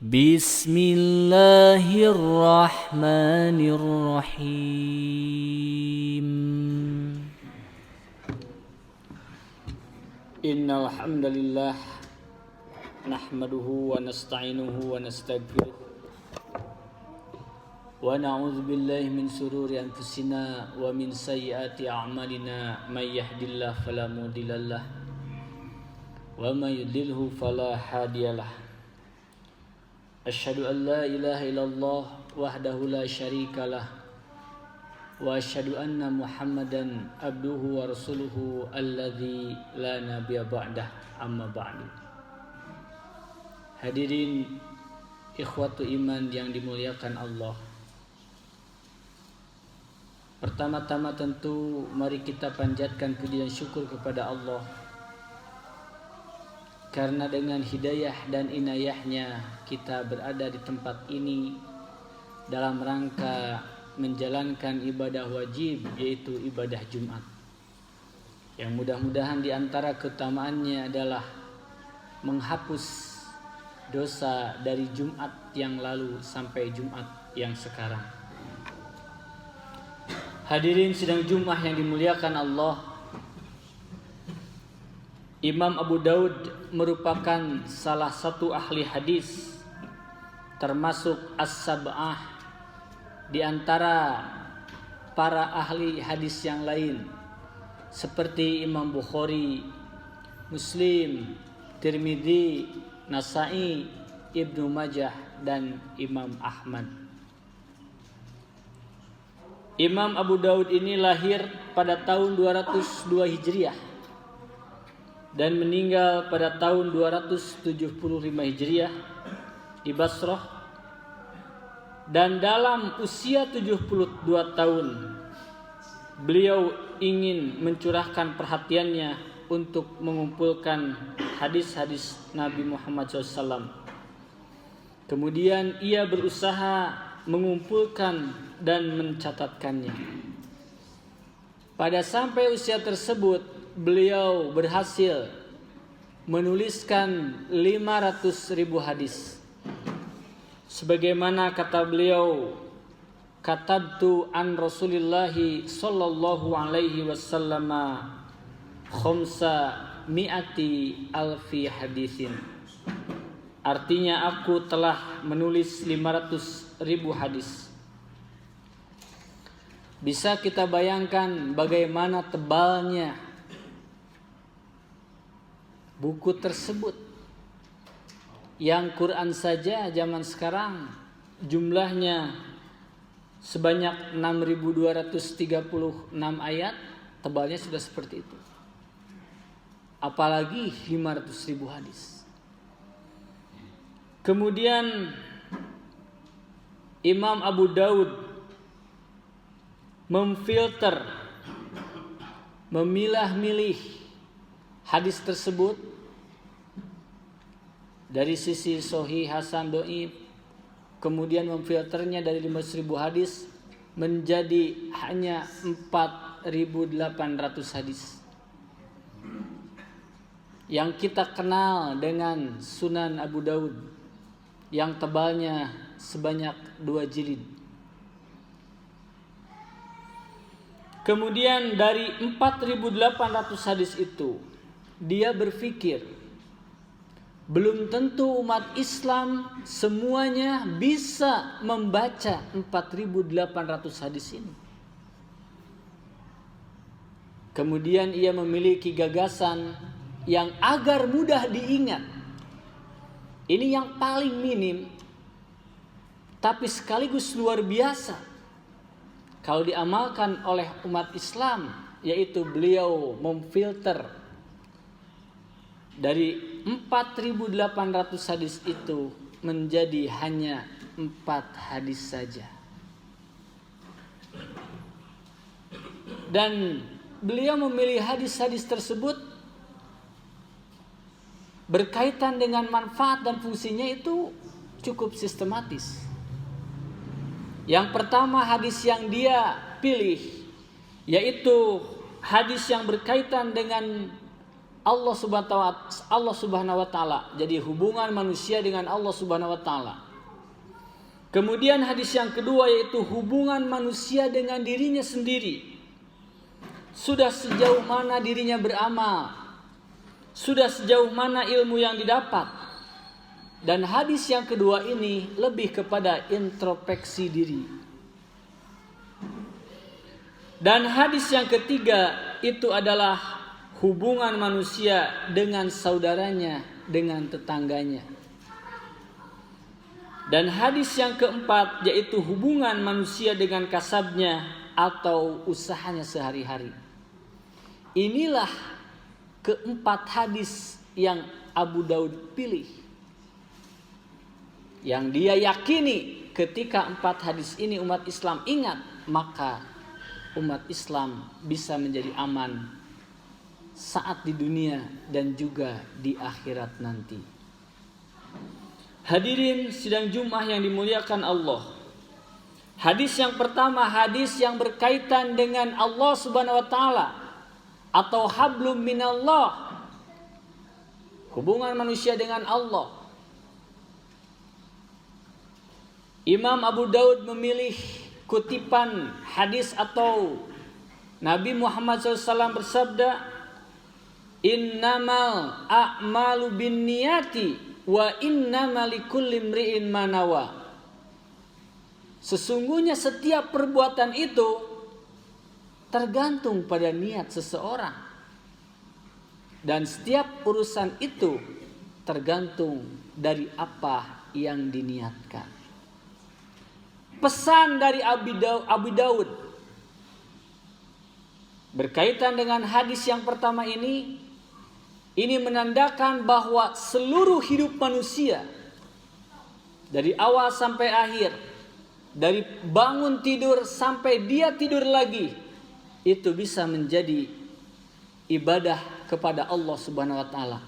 Bismillahirrahmanirrahim. Innal hamdalillah nahmaduhu wa nasta'inuhu wa nastaghfiruh wa na'udzu billahi min shururi anfusina wa min sayyiati a'malina may yahdihillahu fala mudhillalah wa may yudlilhu fala hadiyalah. Asyhadu an la ilaha illallah wahdahu la syarikalah wa asyhadu anna Muhammadan abduhu wa rasuluhu alladzi la nabiyya ba'dah, amma ba'du. Hadirin ikhwatu iman yang dimuliakan Allah. Pertama-tama tentu mari kita panjatkan puji dan syukur kepada Allah, karena dengan hidayah dan inayahnya kita berada di tempat ini dalam rangka menjalankan ibadah wajib, yaitu ibadah Jumat. Yang mudah-mudahan di antara keutamaannya adalah menghapus dosa dari Jumat yang lalu sampai Jumat yang sekarang. Hadirin sidang Jumat yang dimuliakan Allah, Imam Abu Daud merupakan salah satu ahli hadis, termasuk as-sab'ah di antara para ahli hadis yang lain, seperti Imam Bukhari, Muslim, Tirmidzi, Nasa'i, Ibnu Majah, dan Imam Ahmad. Imam Abu Daud ini lahir pada tahun 202 Hijriah dan meninggal pada tahun 275 Hijriah di Basrah, dan dalam usia 72 tahun beliau ingin mencurahkan perhatiannya untuk mengumpulkan hadis-hadis Nabi Muhammad SAW. Kemudian ia berusaha mengumpulkan dan mencatatkannya. Pada sampai usia tersebut beliau berhasil menuliskan 500.000 hadis. Sebagaimana kata beliau, katabtu an Rasulillahi sallallahu alaihi wasallam khamsa mi'ati alfi hadisin. Artinya aku telah menulis 500.000 hadis. Bisa kita bayangkan bagaimana tebalnya buku tersebut. Yang Quran saja zaman sekarang jumlahnya sebanyak 6.236 ayat, tebalnya sudah seperti itu. Apalagi 500.000 hadis. Kemudian Imam Abu Daud memfilter, memilah-milih hadis tersebut dari sisi sahih, hasan, dhaif, kemudian memfilternya dari 500.000 hadis menjadi hanya 4.800 hadis yang kita kenal dengan Sunan Abu Daud yang tebalnya sebanyak 2 jilid. Kemudian dari 4.800 hadis itu dia berpikir, belum tentu umat Islam semuanya bisa membaca 4.800 hadis ini. Kemudian ia memiliki gagasan yang agar mudah diingat. Ini yang paling minim, tapi sekaligus luar biasa kalau diamalkan oleh umat Islam, yaitu beliau memfilter dari 4.800 hadis itu menjadi hanya 4 hadis saja. Dan beliau memilih hadis-hadis tersebut berkaitan dengan manfaat dan fungsinya itu cukup sistematis. Yang pertama hadis yang dia pilih yaitu hadis yang berkaitan dengan Allah Subhanahu wa taala. Jadi hubungan manusia dengan Allah Subhanahu wa taala. Kemudian hadis yang kedua yaitu hubungan manusia dengan dirinya sendiri. Sudah sejauh mana dirinya beramal? Sudah sejauh mana ilmu yang didapat? Dan hadis yang kedua ini lebih kepada introspeksi diri. Dan hadis yang ketiga itu adalah hubungan manusia dengan saudaranya, dengan tetangganya. Dan hadis yang keempat yaitu hubungan manusia dengan kasabnya atau usahanya sehari-hari. Inilah keempat hadis yang Abu Daud pilih. Yang dia yakini ketika empat hadis ini umat Islam ingat, maka umat Islam bisa menjadi aman saat di dunia dan juga di akhirat nanti. Hadirin sidang Jumat yang dimuliakan Allah. Hadis yang pertama, hadis yang berkaitan dengan Allah Subhanahu wa taala atau hablum minallah. Hubungan manusia dengan Allah. Imam Abu Daud memilih kutipan hadis atau Nabi Muhammad SAW bersabda, innamal a'malu binniyati wa innamal likulli imri'in ma nawa. Sesungguhnya setiap perbuatan itu tergantung pada niat seseorang. Dan setiap urusan itu tergantung dari apa yang diniatkan. Pesan dari Abu Daud berkaitan dengan hadis yang pertama ini menandakan bahwa seluruh hidup manusia dari awal sampai akhir, dari bangun tidur sampai dia tidur lagi, itu bisa menjadi ibadah kepada Allah Subhanahu wa taala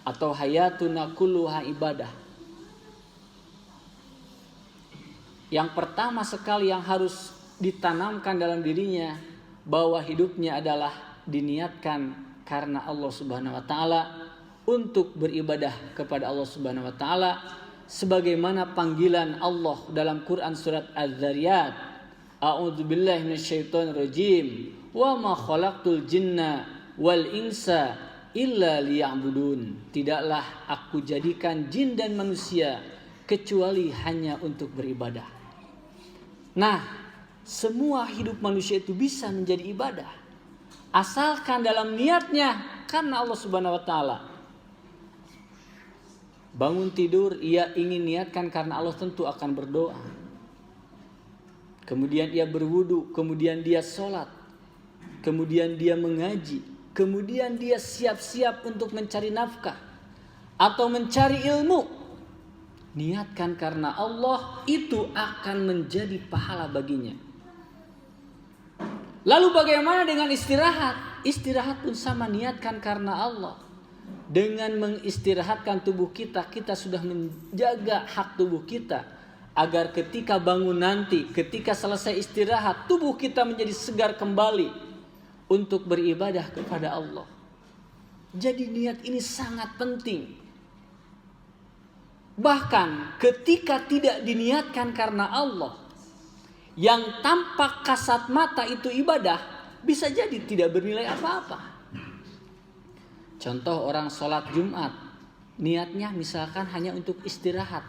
atau hayatuna kulluha ibadah. Yang pertama sekali yang harus ditanamkan dalam dirinya bahwa hidupnya adalah diniatkan karena Allah Subhanahu wa taala untuk beribadah kepada Allah Subhanahu wa taala sebagaimana panggilan Allah dalam Quran surat Az-Zariyat, a'udzubillahi minasyaitonirrajim, wa ma khalaqtul jinna wal insa illa liya'budun. Tidaklah aku jadikan jin dan manusia kecuali hanya untuk beribadah. Nah, semua hidup manusia itu bisa menjadi ibadah asalkan dalam niatnya karena Allah Subhanahu wa taala. Bangun tidur ia ingin niatkan karena Allah, tentu akan berdoa. Kemudian ia berwudu, kemudian dia sholat, kemudian dia mengaji, kemudian dia siap-siap untuk mencari nafkah atau mencari ilmu. Niatkan karena Allah, itu akan menjadi pahala baginya. Lalu bagaimana dengan istirahat? Istirahat pun sama, niatkan karena Allah. Dengan mengistirahatkan tubuh kita, kita sudah menjaga hak tubuh kita agar ketika bangun nanti, ketika selesai istirahat, tubuh kita menjadi segar kembali untuk beribadah kepada Allah. Jadi niat ini sangat penting. Bahkan ketika tidak diniatkan karena Allah, yang tampak kasat mata itu ibadah, bisa jadi tidak bernilai apa-apa. Contoh orang sholat Jumat, niatnya misalkan hanya untuk istirahat,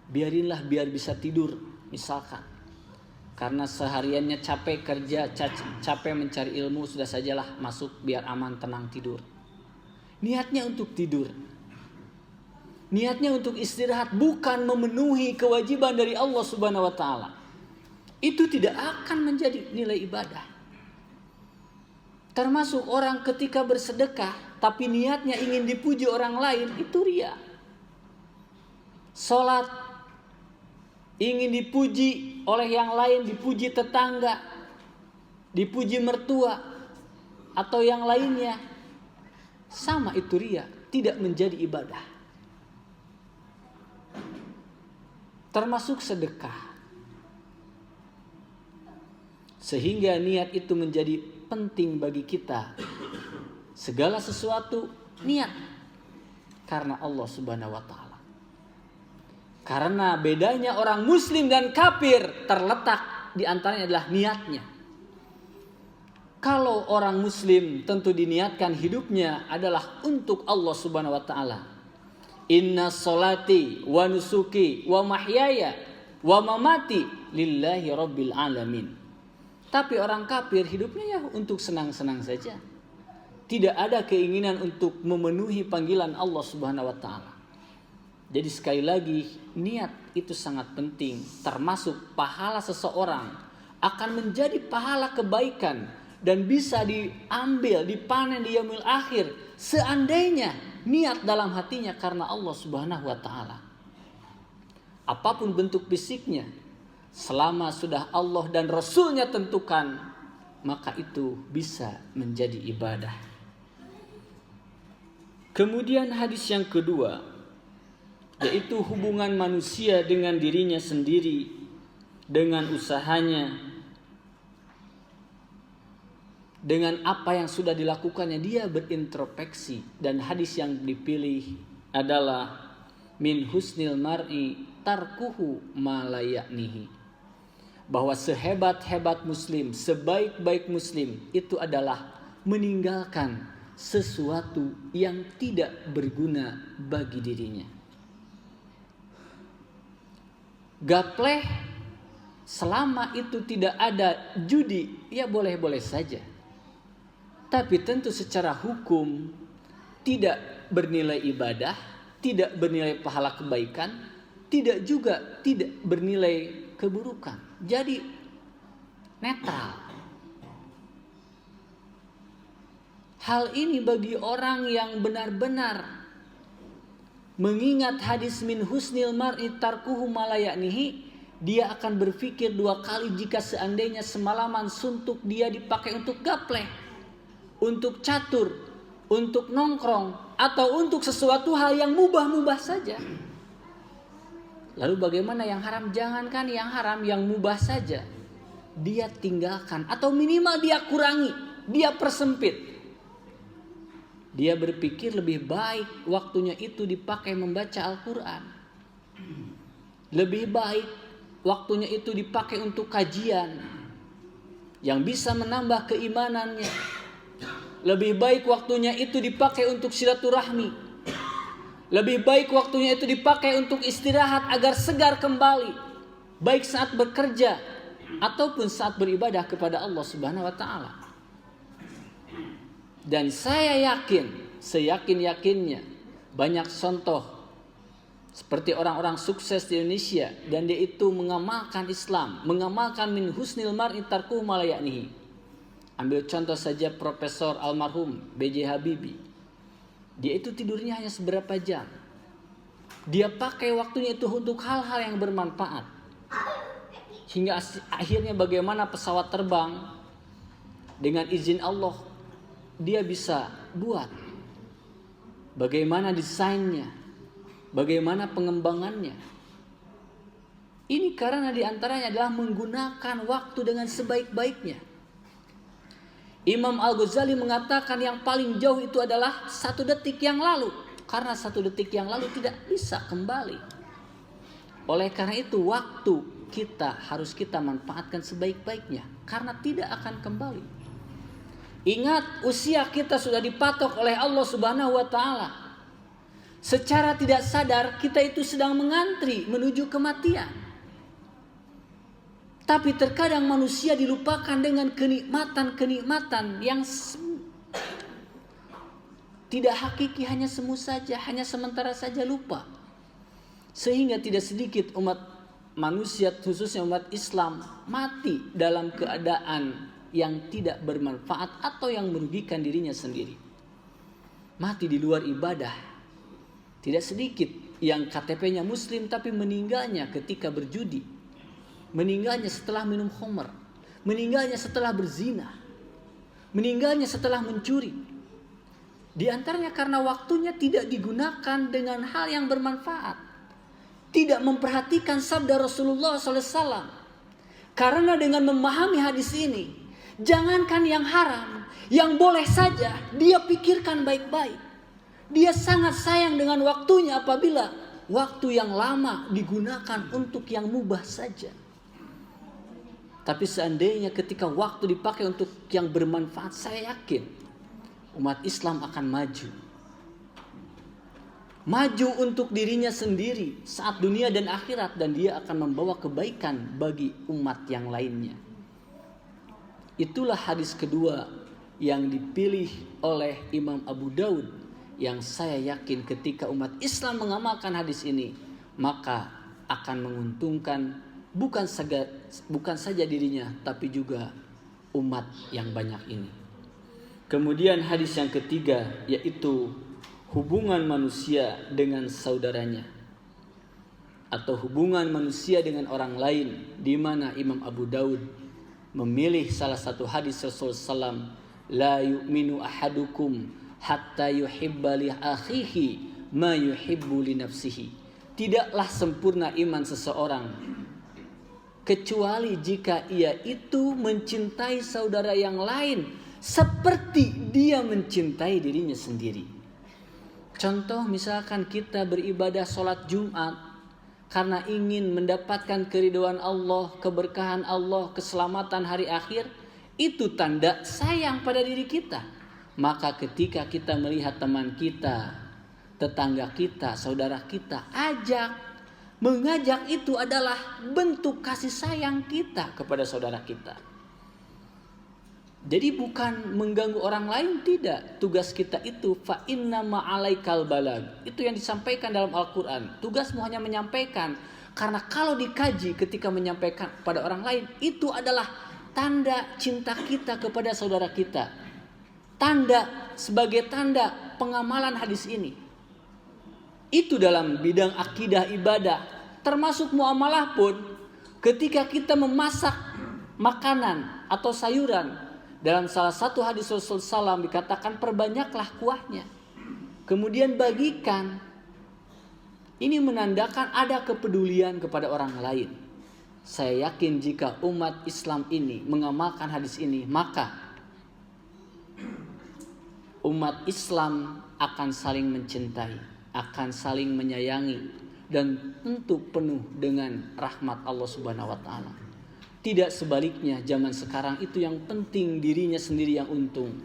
biarinlah biar bisa tidur misalkan. Karena sehariannya capek kerja, capek mencari ilmu, sudah sajalah masuk biar aman tenang tidur. Niatnya untuk tidur. Niatnya untuk istirahat, bukan memenuhi kewajiban dari Allah Subhanahu wa taala. Itu tidak akan menjadi nilai ibadah. Termasuk orang ketika bersedekah tapi niatnya ingin dipuji orang lain, itu riya. Salat ingin dipuji oleh yang lain, dipuji tetangga, dipuji mertua atau yang lainnya, sama itu riya, tidak menjadi ibadah. Termasuk sedekah. Sehingga niat itu menjadi penting bagi kita Segala sesuatu niat karena Allah Subhanahu wa taala. Karena bedanya orang muslim dan kafir terletak di antaranya adalah niatnya. Kalau orang muslim tentu diniatkan hidupnya adalah untuk Allah Subhanahu wa taala. Inna sholati wa nusuki wa mahyaya wa mamati lillahi rabbil alamin. Tapi orang kafir hidupnya ya untuk senang-senang saja. Tidak ada keinginan untuk memenuhi panggilan Allah Subhanahu wa taala. Jadi sekali lagi niat itu sangat penting, termasuk pahala seseorang akan menjadi pahala kebaikan dan bisa diambil, dipanen di yaumil akhir seandainya niat dalam hatinya karena Allah Subhanahu wa taala. Apapun bentuk fisiknya, selama sudah Allah dan Rasulnya tentukan, maka itu bisa menjadi ibadah. Kemudian hadis yang kedua, yaitu hubungan manusia dengan dirinya sendiri, dengan usahanya, dengan apa yang sudah dilakukannya, dia berintrospeksi. Dan hadis yang dipilih adalah min husnil mar'i tarkuhu ma la ya'nihi. Bahwa sehebat-hebat muslim, sebaik-baik muslim itu adalah meninggalkan sesuatu yang tidak berguna bagi dirinya. Gapleh selama itu tidak ada judi, ya boleh-boleh saja. Tapi tentu secara hukum tidak bernilai ibadah, tidak bernilai pahala kebaikan, tidak juga tidak bernilai keburukan. Jadi netral. Hal ini bagi orang yang benar-benar mengingat hadis min husnil mar'i tarkuhu ma la ya'nihi, dia akan berpikir dua kali jika seandainya semalaman suntuk dia dipakai untuk gapleh, untuk catur, untuk nongkrong, atau untuk sesuatu hal yang mubah-mubah saja. Lalu bagaimana yang haram? Jangankan yang haram, yang mubah saja dia tinggalkan, atau minimal dia kurangi, dia persempit. Dia berpikir lebih baik waktunya itu dipakai membaca Al-Quran. Lebih baik waktunya itu dipakai untuk kajian yang bisa menambah keimanannya. Lebih baik waktunya itu dipakai untuk silaturahmi. Lebih baik waktunya itu dipakai untuk istirahat agar segar kembali, baik saat bekerja ataupun saat beribadah kepada Allah Subhanahu wa taala. Dan saya yakin, seyakin-yakinnya banyak contoh seperti orang-orang sukses di Indonesia dan dia itu mengamalkan Islam, mengamalkan min husnil mar'i tarkuhu ma la ya'nihi. Ambil contoh saja Profesor almarhum B.J. Habibie. Dia itu tidurnya hanya seberapa jam. Dia pakai waktunya itu untuk hal-hal yang bermanfaat. Hingga akhirnya bagaimana pesawat terbang dengan izin Allah dia bisa buat. Bagaimana desainnya, bagaimana pengembangannya. Ini karena diantaranya adalah menggunakan waktu dengan sebaik-baiknya. Imam Al-Ghazali mengatakan yang paling jauh itu adalah 1 detik yang lalu. Karena 1 detik yang lalu tidak bisa kembali. Oleh karena itu waktu harus kita manfaatkan sebaik-baiknya. Karena tidak akan kembali. Ingat, usia kita sudah dipatok oleh Allah Subhanahu wa taala. Secara tidak sadar kita itu sedang mengantri menuju kematian. Tapi terkadang manusia dilupakan dengan kenikmatan-kenikmatan yang tidak hakiki, hanya semu saja, hanya sementara saja lupa. Sehingga tidak sedikit umat manusia, khususnya umat Islam, mati dalam keadaan yang tidak bermanfaat atau yang merugikan dirinya sendiri. Mati di luar ibadah. Tidak sedikit yang KTP-nya muslim tapi meninggalnya ketika berjudi. Meninggalnya setelah minum khamr. Meninggalnya setelah berzina. Meninggalnya setelah mencuri. Di antaranya karena waktunya tidak digunakan dengan hal yang bermanfaat. Tidak memperhatikan sabda Rasulullah SAW. Karena dengan memahami hadis ini, Jangankan yang haram, yang boleh saja dia pikirkan baik-baik. Dia sangat sayang dengan waktunya apabila waktu yang lama digunakan untuk yang mubah saja. Tapi seandainya ketika waktu dipakai untuk yang bermanfaat, saya yakin umat Islam akan maju. Maju untuk dirinya sendiri saat dunia dan akhirat, dan dia akan membawa kebaikan bagi umat yang lainnya. Itulah hadis kedua yang dipilih oleh Imam Abu Daud, yang saya yakin ketika umat Islam mengamalkan hadis ini, maka akan menguntungkan bukan saja dirinya, tapi juga umat yang banyak ini. Kemudian hadis yang ketiga, yaitu hubungan manusia dengan saudaranya, atau hubungan manusia dengan orang lain, di mana Imam Abu Daud memilih salah satu hadis Rasul sallam, la yu'minu ahadukum hatta yuhibba li akhihi ma yuhibbu li nafsihi. Tidaklah sempurna iman seseorang kecuali jika ia itu mencintai saudara yang lain seperti dia mencintai dirinya sendiri. Contoh, misalkan kita beribadah sholat Jumat karena ingin mendapatkan keridhaan Allah, keberkahan Allah, keselamatan hari akhir, itu tanda sayang pada diri kita. Maka ketika kita melihat teman kita, tetangga kita, saudara kita, mengajak itu adalah bentuk kasih sayang kita kepada saudara kita. Jadi bukan mengganggu orang lain, tidak. Tugas kita itu fa inna ma'alaikal balag. Itu yang disampaikan dalam Al-Quran. Tugasmu hanya menyampaikan. Karena kalau dikaji ketika menyampaikan pada orang lain, itu adalah tanda cinta kita kepada saudara kita. Sebagai tanda pengamalan hadis ini. Itu dalam bidang akidah ibadah. Termasuk muamalah pun, ketika kita memasak makanan atau sayuran, dalam salah satu hadis Rasulullah SAW dikatakan perbanyaklah kuahnya, kemudian bagikan. Ini menandakan ada kepedulian kepada orang lain. Saya yakin jika umat Islam ini mengamalkan hadis ini, maka umat Islam akan saling mencintai, akan saling menyayangi, dan tentu penuh dengan rahmat Allah Subhanahu wa taala. Tidak sebaliknya, zaman sekarang itu yang penting dirinya sendiri yang untung.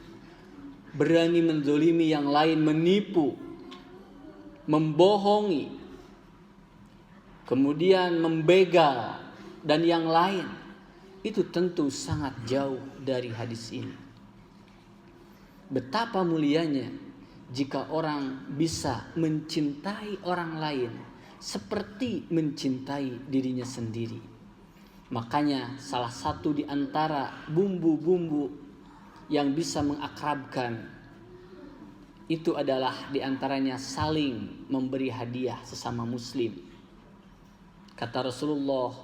Berani menzolimi yang lain, menipu, membohongi, kemudian membegal, dan yang lain. Itu tentu sangat jauh dari hadis ini. Betapa mulianya jika orang bisa mencintai orang lain seperti mencintai dirinya sendiri. Makanya salah satu di antara bumbu-bumbu yang bisa mengakrabkan itu adalah di antaranya saling memberi hadiah sesama muslim. Kata Rasulullah,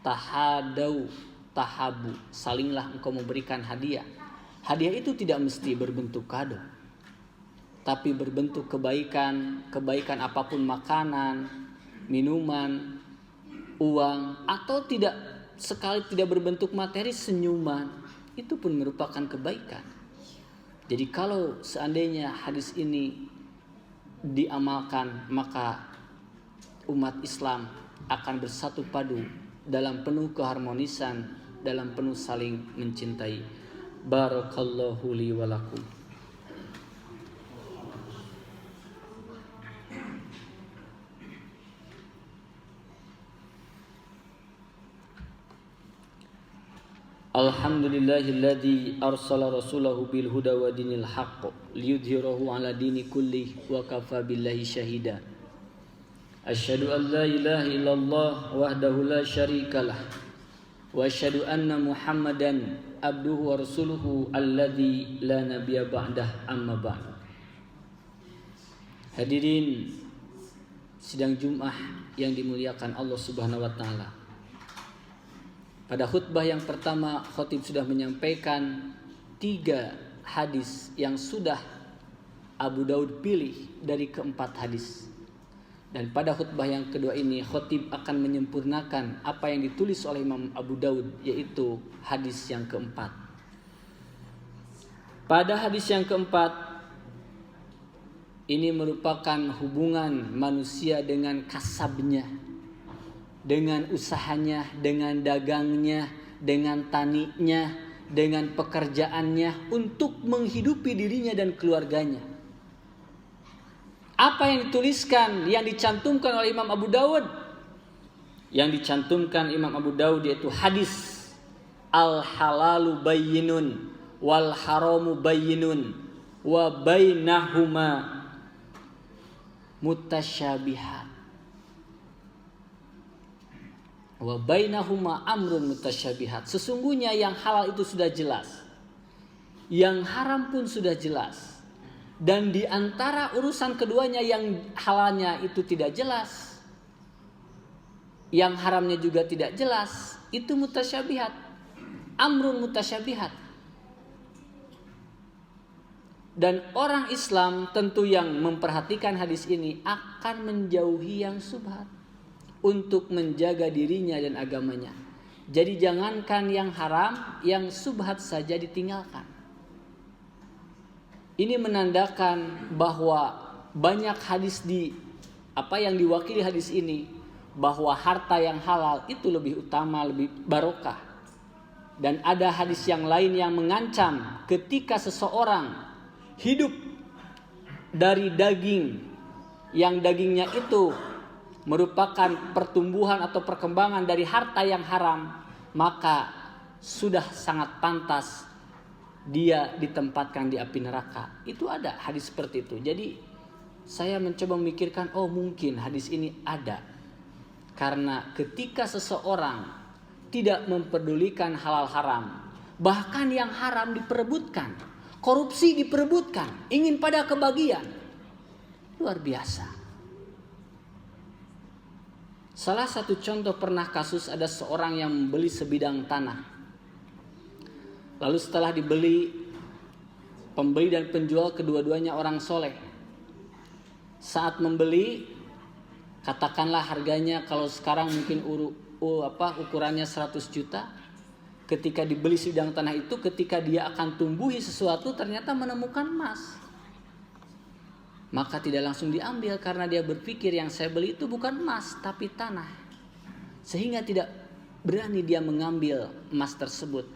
tahadau tahabu, salinglah engkau memberikan hadiah. Hadiah itu tidak mesti berbentuk kado, tapi berbentuk kebaikan apapun, makanan, minuman, uang, atau sekali tidak berbentuk materi, senyuman, itu pun merupakan kebaikan. Jadi kalau seandainya hadis ini diamalkan, maka umat Islam akan bersatu padu dalam penuh keharmonisan, dalam penuh saling mencintai. Barakallahu li wa lakum. Alhamdulillahilladzi arsala rasulahu bil huda wa dinil haqq liyudhhirahu ala dini kulli wa kafa billahi syahida. Asyhadu an la ilaha illallah wahdahu la syarikalah wa asyhadu anna Muhammadan abduhu wa rasuluhu alladzi la nabiyya ba'dah, amma ba'd. Hadirin sidang Jumat yang dimuliakan Allah Subhanahu wa taala. Pada khutbah yang pertama, khatib sudah menyampaikan 3 hadis yang sudah Abu Daud pilih dari keempat hadis. Dan pada khutbah yang kedua ini, khatib akan menyempurnakan apa yang ditulis oleh Imam Abu Daud, yaitu hadis yang keempat. Pada hadis yang keempat, ini merupakan hubungan manusia dengan kasabnya, dengan usahanya, dengan dagangnya, dengan taninya, dengan pekerjaannya untuk menghidupi dirinya dan keluarganya. Apa yang dituliskan, yang dicantumkan oleh Imam Abu Dawud, yang dicantumkan Imam Abu Dawud yaitu hadis al-halalu bayyinun wal haramu bayyinun wa bainahuma mutasyabihat wa bainahuma amrun mutasyabihat. Sesungguhnya yang halal itu sudah jelas, yang haram pun sudah jelas, dan di antara urusan keduanya yang halalnya itu tidak jelas, yang haramnya juga tidak jelas, itu mutasyabihat, amrun mutasyabihat. Dan orang Islam tentu yang memperhatikan hadis ini akan menjauhi yang syubhat untuk menjaga dirinya dan agamanya. Jadi jangankan yang haram, yang syubhat saja ditinggalkan. Ini menandakan bahwa banyak hadis yang diwakili hadis ini, bahwa harta yang halal itu lebih utama, lebih barokah. Dan ada hadis yang lain yang mengancam ketika seseorang hidup dari daging yang dagingnya itu merupakan pertumbuhan atau perkembangan dari harta yang haram, maka sudah sangat pantas dia ditempatkan di api neraka. Itu ada hadis seperti itu. Jadi saya mencoba memikirkan, oh mungkin hadis ini ada karena ketika seseorang tidak memperdulikan halal haram, bahkan yang haram diperebutkan, korupsi diperebutkan, ingin pada kebagian, luar biasa. Salah satu contoh pernah kasus ada seorang yang membeli sebidang tanah. Lalu setelah dibeli, pembeli dan penjual kedua-duanya orang soleh. Saat membeli, katakanlah harganya kalau sekarang mungkin ukurannya 100 juta. Ketika dibeli sebidang tanah itu, ketika dia akan tumbuhi sesuatu ternyata menemukan emas. Maka tidak langsung diambil karena dia berpikir yang saya beli itu bukan emas tapi tanah. Sehingga tidak berani dia mengambil emas tersebut.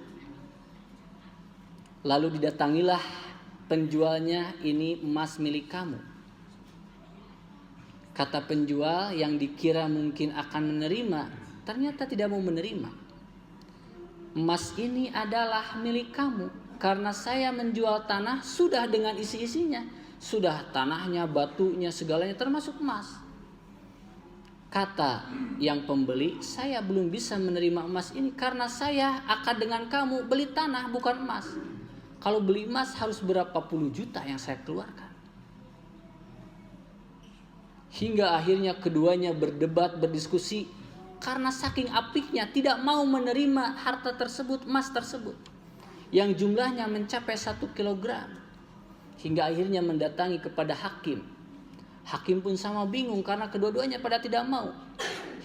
Lalu didatangilah penjualnya, ini emas milik kamu. Kata penjual yang dikira mungkin akan menerima, ternyata tidak mau menerima. Emas ini adalah milik kamu karena saya menjual tanah sudah dengan isi-isinya. Sudah tanahnya, batunya, segalanya termasuk emas. Kata yang pembeli, saya belum bisa menerima emas ini karena saya akan dengan kamu beli tanah bukan emas. Kalau beli emas harus berapa puluh juta yang saya keluarkan. Hingga akhirnya keduanya berdebat, berdiskusi karena saking apiknya tidak mau menerima harta tersebut, emas tersebut yang jumlahnya mencapai 1 kilogram. Hingga akhirnya mendatangi kepada hakim. Hakim pun sama bingung karena kedua-duanya pada tidak mau.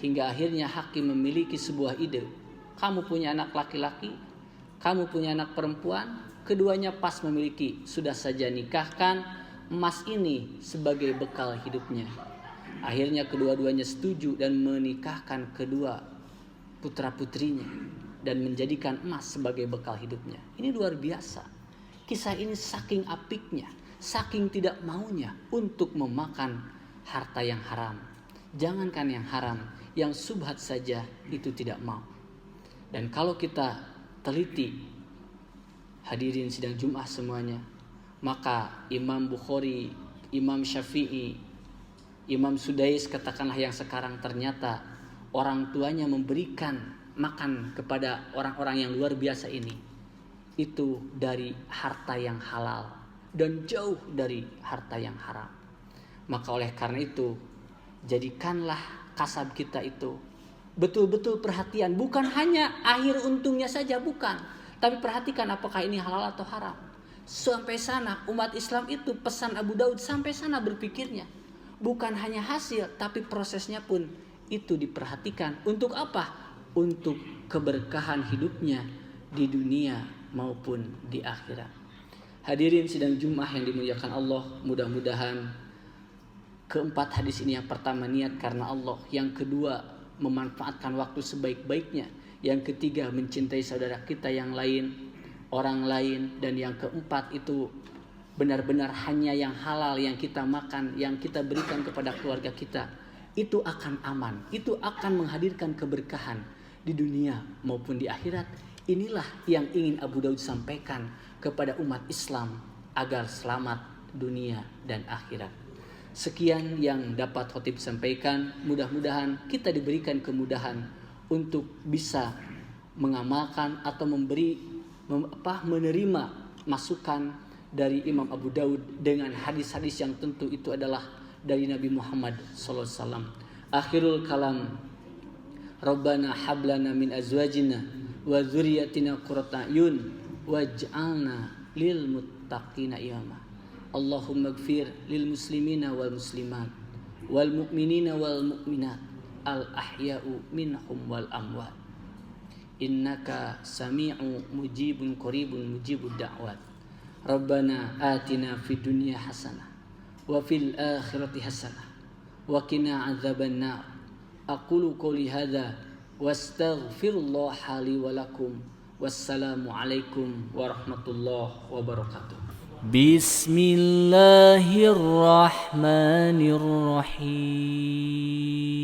Hingga akhirnya hakim memiliki sebuah ide. Kamu punya anak laki-laki, kamu punya anak perempuan, keduanya pas memiliki, sudah saja nikahkan emas ini sebagai bekal hidupnya. Akhirnya kedua-duanya setuju dan menikahkan kedua putra-putrinya dan menjadikan emas sebagai bekal hidupnya. Ini luar biasa. Kisah ini saking apiknya, saking tidak maunya untuk memakan harta yang haram. Jangankan yang haram, yang syubhat saja itu tidak mau. Dan kalau kita teliti, hadirin sidang Jumat semuanya, maka Imam Bukhari, Imam Syafi'i, Imam Sudais katakanlah yang sekarang ternyata orang tuanya memberikan makan kepada orang-orang yang luar biasa ini. Itu dari harta yang halal dan jauh dari harta yang haram. Maka oleh karena itu, jadikanlah kasab kita itu betul-betul perhatian. Bukan hanya akhir untungnya saja, bukan. Tapi perhatikan apakah ini halal atau haram. Sampai sana umat Islam itu, pesan Abu Daud sampai sana berpikirnya. Bukan hanya hasil, tapi prosesnya pun itu diperhatikan. Untuk apa? Untuk keberkahan hidupnya di dunia maupun di akhirat. Hadirin sidang Jumat yang dimuliakan Allah, mudah-mudahan keempat hadis ini, yang pertama niat karena Allah, yang kedua memanfaatkan waktu sebaik-baiknya, yang ketiga mencintai saudara kita yang lain, orang lain, dan yang keempat itu benar-benar hanya yang halal yang kita makan, yang kita berikan kepada keluarga kita, itu akan aman, itu akan menghadirkan keberkahan di dunia maupun di akhirat. Inilah yang ingin Abu Daud sampaikan kepada umat Islam agar selamat dunia dan akhirat. Sekian yang dapat khotib sampaikan. Mudah-mudahan kita diberikan kemudahan untuk bisa mengamalkan atau menerima masukan dari Imam Abu Daud dengan hadis-hadis yang tentu itu adalah dari Nabi Muhammad SAW. Akhirul kalam, Rabbana hablana min azwajina wa dzurriyyatina qurrata a'yun waj'alna lil muttaqina imama. Allahumma ighfir lil muslimina wal muslimat wal mu'minina wal mu'minat al ahya'u minhum wal amwat. Innaka sami'u mujibun qaribun mujibud da'wat. Rabbana atina fid dunya hasanah wa fil akhirati hasanah wa qina adzabannar. Aqulu qouli hadza wastaghfirullaha li wa lakum. Wassalamu alaikum warahmatullahi wabarakatuh. Bismillahirrahmanirrahim.